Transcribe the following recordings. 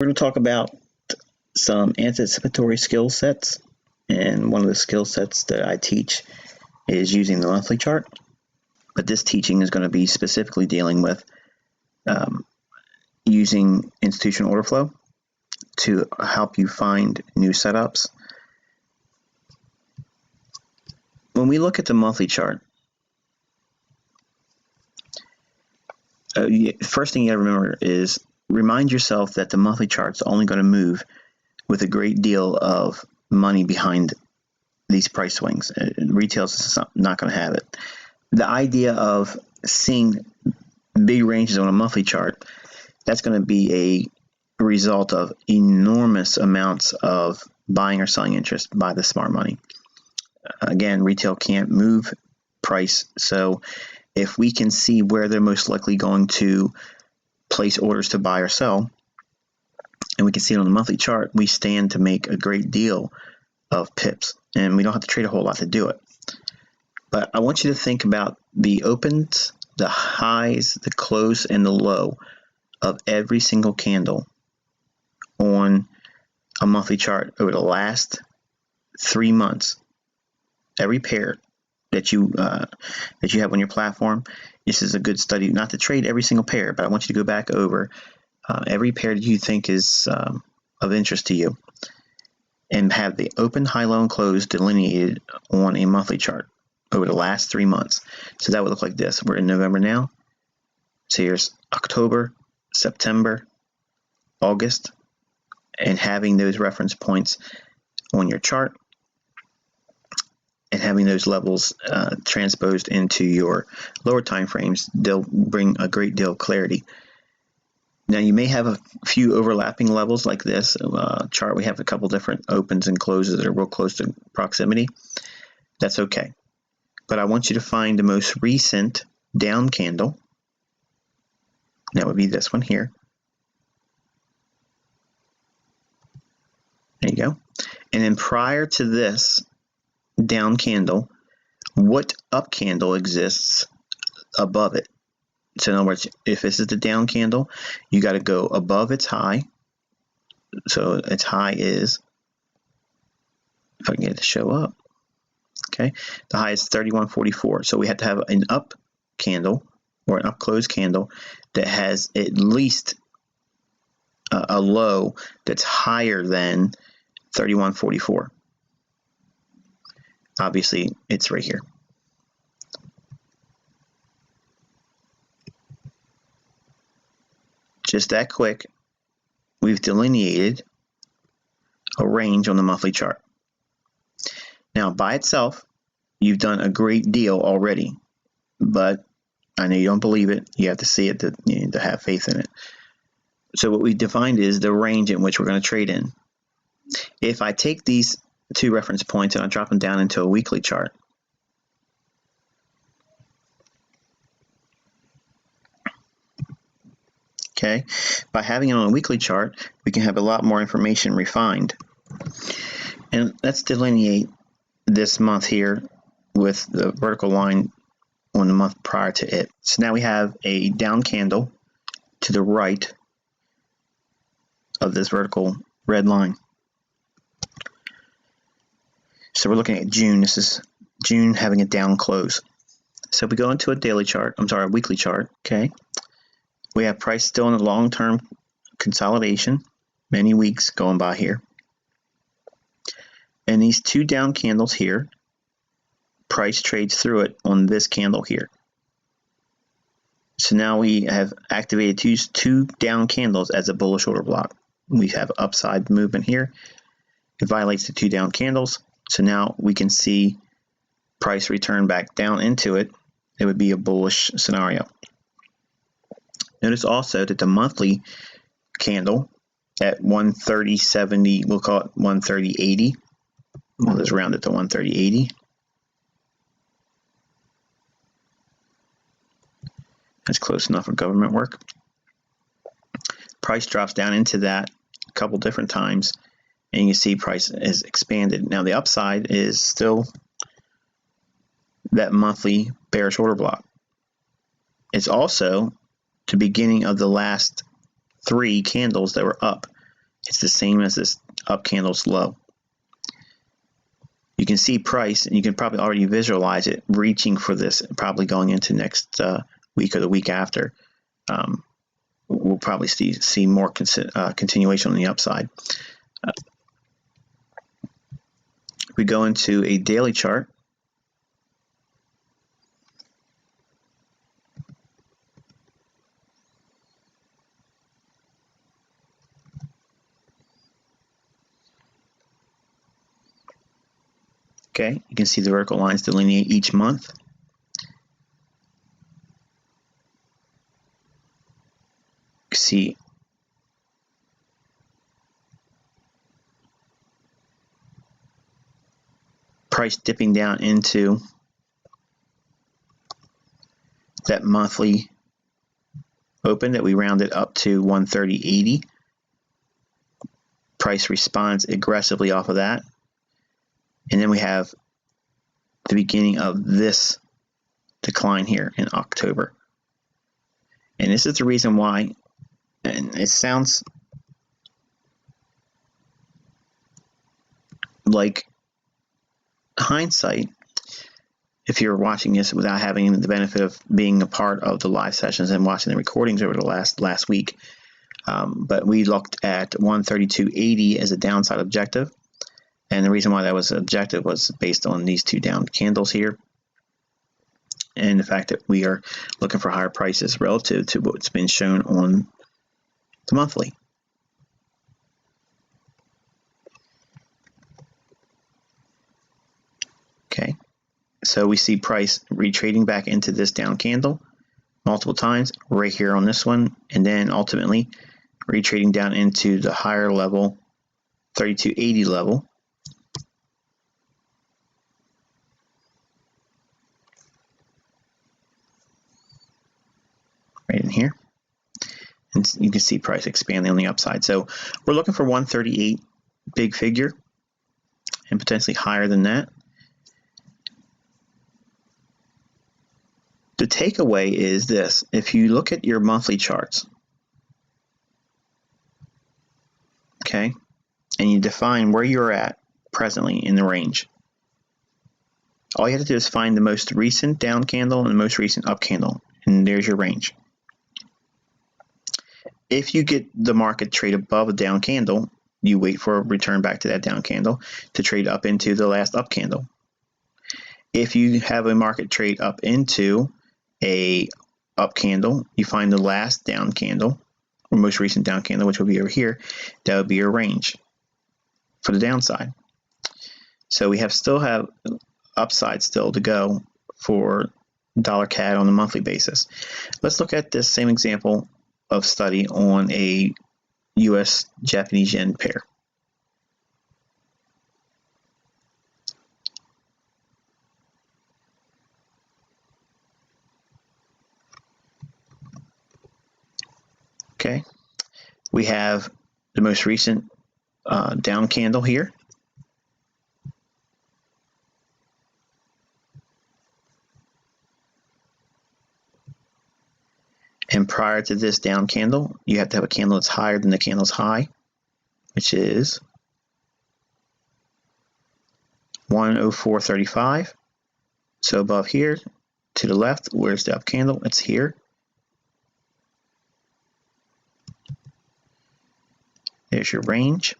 We're going to talk about some anticipatory skill sets, and one of the skill sets that I teach is using the monthly chart. But this teaching is going to be specifically dealing with using institutional order flow to help you find new setups. When we look at the monthly chart, first thing you gotta remember is remind yourself that the monthly chart's only going to move with a great deal of money behind these price swings. Retail's not going to have it. The idea of seeing big ranges on a monthly chart, that's going to be a result of enormous amounts of buying or selling interest by the smart money. Again, retail can't move price, so if we can see where they're most likely going to place orders to buy or sell, and we can see it on the monthly chart, we stand to make a great deal of pips, and we don't have to trade a whole lot to do it. But I want you to think about the opens, the highs, the close, and the low of every single candle on a monthly chart over the last 3 months. Every pair that you have on your platform. This is a good study, not to trade every single pair, but I want you to go back over every pair that you think is of interest to you, and have the open, high, low, and close delineated on a monthly chart over the last 3 months. So that would look like this. We're in November now. So here's October, September, August, and having those reference points on your chart and having those levels transposed into your lower time frames, they'll bring a great deal of clarity. Now, you may have a few overlapping levels like this chart. We have a couple different opens and closes that are real close to proximity. That's okay. But I want you to find the most recent down candle. That would be this one here. There you go. And then prior to this down candle, what up candle exists above it? So in other words, if this is the down candle, you got to go above its high. So its high is, if I can get it to show up, okay, the high is 31.44. So we have to have an up candle or an up close candle that has at least a low that's higher than 31.44. Obviously, it's right here. Just that quick, we've delineated a range on the monthly chart. Now, by itself, you've done a great deal already, but I know you don't believe it. You have to see it to have faith in it. So what we defined is the range in which we're going to trade in. If I take these 2 reference points and I drop them down into a weekly chart, okay, by having it on a weekly chart, we can have a lot more information refined. And let's delineate this month here with the vertical line on the month prior to it. So now we have a down candle to the right of this vertical red line. So we're looking at June. This is June having a down close. So if we go into a weekly chart, okay, we have price still in a long-term consolidation, many weeks going by here. And these 2 down candles here, price trades through it on this candle here. So now we have activated two down candles as a bullish order block. We have upside movement here. It violates the 2 down candles. So now we can see price return back down into it. It would be a bullish scenario. Notice also that the monthly candle at 130.70, we'll call it 130.80. We'll just round it to 130.80. That's close enough for government work. Price drops down into that a couple different times, and you can see price has expanded. Now the upside is still that monthly bearish order block. It's also the beginning of the last 3 candles that were up It's the same as this up candle's low. You can see price, and you can probably already visualize it reaching for this, probably going into next week or the week after. We'll probably see more continuation on the upside. We go into a daily chart. Okay, you can see the vertical lines delineate each month. You can see price dipping down into that monthly open that we rounded up to 130.80. Price responds aggressively off of that. And then we have the beginning of this decline here in October. And this is the reason why, and it sounds like hindsight if you're watching this without having the benefit of being a part of the live sessions and watching the recordings over the last week. But we looked at 132.80 as a downside objective. And the reason why that was objective was based on these two down candles here and the fact that we are looking for higher prices relative to what's been shown on the monthly. Okay, so we see price retrading back into this down candle multiple times right here on this one, and then ultimately retrading down into the higher level 32.80 level. Right in here, and you can see price expanding on the upside. So we're looking for 138 big figure and potentially higher than that. The takeaway is this: if you look at your monthly charts, okay, and you define where you're at presently in the range, all you have to do is find the most recent down candle and the most recent up candle, and there's your range. If you get the market trade above a down candle, you wait for a return back to that down candle to trade up into the last up candle. If you have a market trade up into a up candle, you find the last down candle or most recent down candle, which will be over here. That would be your range for the downside. So we still have upside still to go for dollar CAD on a monthly basis. Let's look at this same example of study on a US Japanese yen pair. Okay, we have the most recent down candle here. And prior to this down candle, you have to have a candle that's higher than the candle's high, which is 104.35. So above here, to the left, where's the up candle? It's here. There's your range.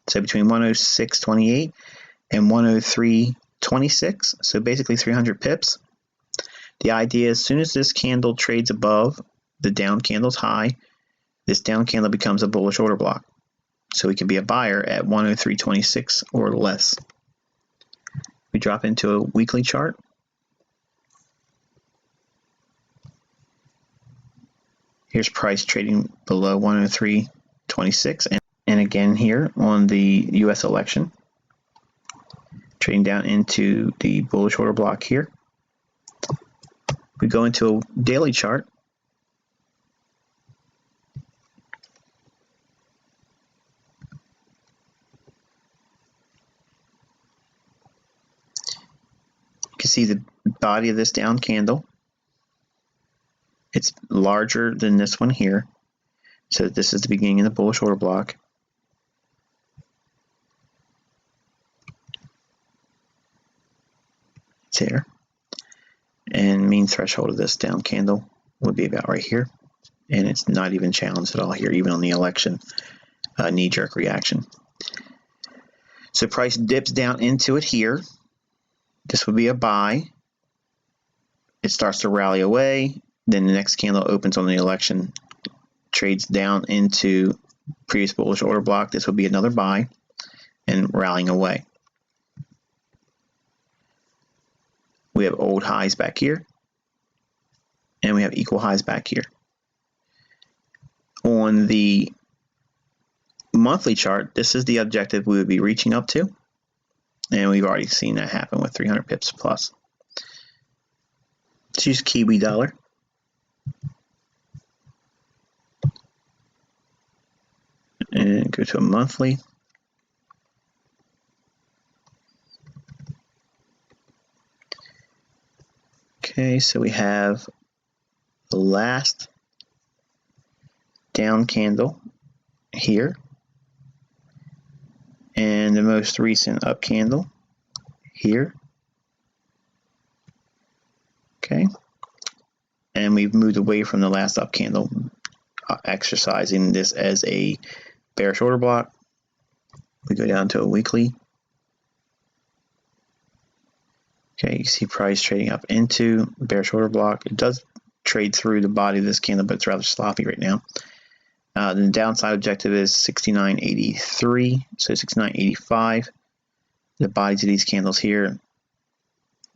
So between 106.28 and 103.26, so basically 300 pips. The idea is as soon as this candle trades above the down candle's high, this down candle becomes a bullish order block. So we can be a buyer at 103.26 or less. We drop into a weekly chart. Here's price trading below 103.26, and again here on the US election, trading down into the bullish order block here. We go into a daily chart. You can see the body of this down candle. It's larger than this one here. So this is the beginning of the bullish order block. there. And mean threshold of this down candle would be about right here. And it's not even challenged at all here, even on the election knee-jerk reaction. So price dips down into it here. This would be a buy. It starts to rally away. Then the next candle opens on the election, trades down into previous bullish order block. This would be another buy and rallying away. We have old highs back here, and we have equal highs back here. On the monthly chart, this is the objective we would be reaching up to, and we've already seen that happen with 300 pips plus. Let's use Kiwi dollar. And go to a monthly. Okay, so we have the last down candle here and the most recent up candle here. Okay, and we've moved away from the last up candle, exercising this as a bearish order block. We go down to a weekly. Okay, you see price trading up into bearish order block. It does trade through the body of this candle, but it's rather sloppy right now. The downside objective is 69.83, so 69.85. The body to these candles here,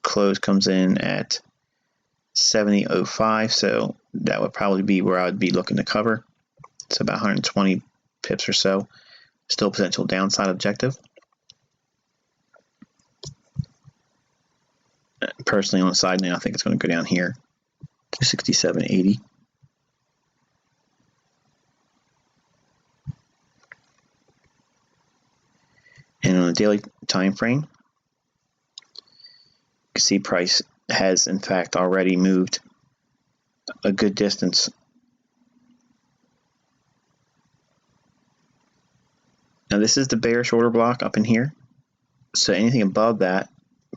close comes in at 70.05, so that would probably be where I would be looking to cover. It's about 120 pips or so. Still potential downside objective. Personally, on the side now, I think it's going to go down here to 67.80. And on a daily time frame, you can see price has in fact already moved a good distance. Now this is the bearish order block up in here. So anything above that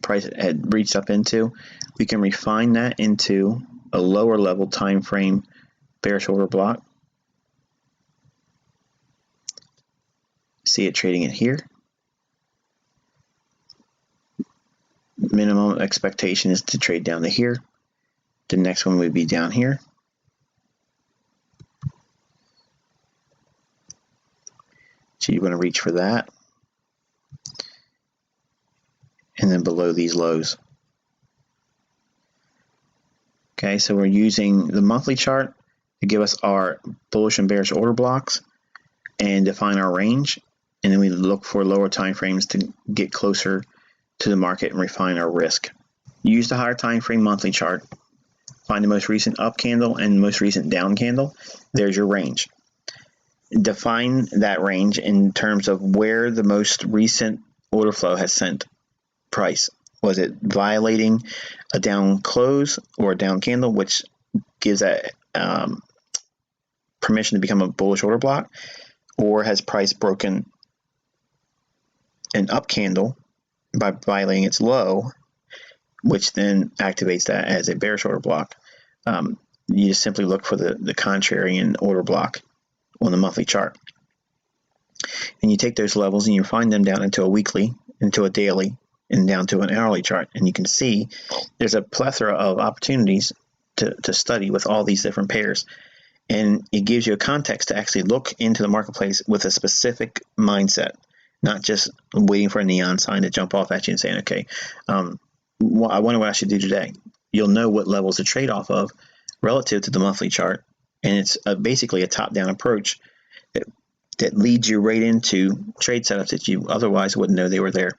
price had reached up into, we can refine that into a lower level time frame bearish order block. See it trading in here. Minimum expectation is to trade down to here. The next one would be down here. So you want to reach for that. And then below these lows. Okay, so we're using the monthly chart to give us our bullish and bearish order blocks and define our range. And then we look for lower time frames to get closer to the market and refine our risk. Use the higher time frame monthly chart. Find the most recent up candle and the most recent down candle. There's your range. Define that range in terms of where the most recent order flow has sent price. Was it violating a down close or a down candle, which gives that permission to become a bullish order block, or has price broken an up candle by violating its low, which then activates that as a bearish order block? You just simply look for the contrarian order block on the monthly chart. And you take those levels and you find them down into a weekly, into a daily, and down to an hourly chart. And you can see there's a plethora of opportunities to study with all these different pairs. And it gives you a context to actually look into the marketplace with a specific mindset, not just waiting for a neon sign to jump off at you and saying, okay, I wonder what I should do today. You'll know what levels to trade off of relative to the monthly chart. And it's basically a top-down approach that leads you right into trade setups that you otherwise wouldn't know they were there.